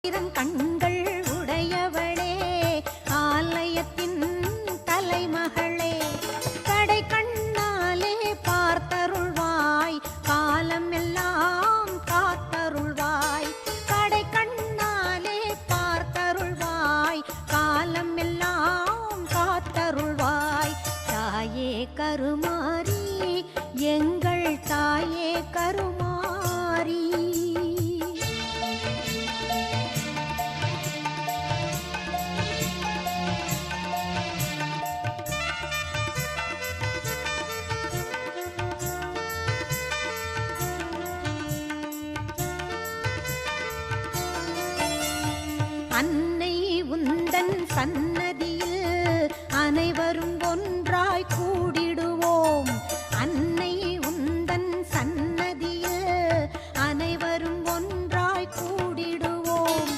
கண்கள் உடையவளே ஆலயத்தின் தலைமகளே கடை கண்ணாலே பார்த்தருள்வாய் காலம் எல்லாம் காத்தருள்வாய் கடை கண்ணாலே பார்த்தருள்வாய் காலம் எல்லாம் காத்தருள்வாய் தாயே கருமாரி எங்கள் தாயே கருமாரி அன்னை உந்தன் சன்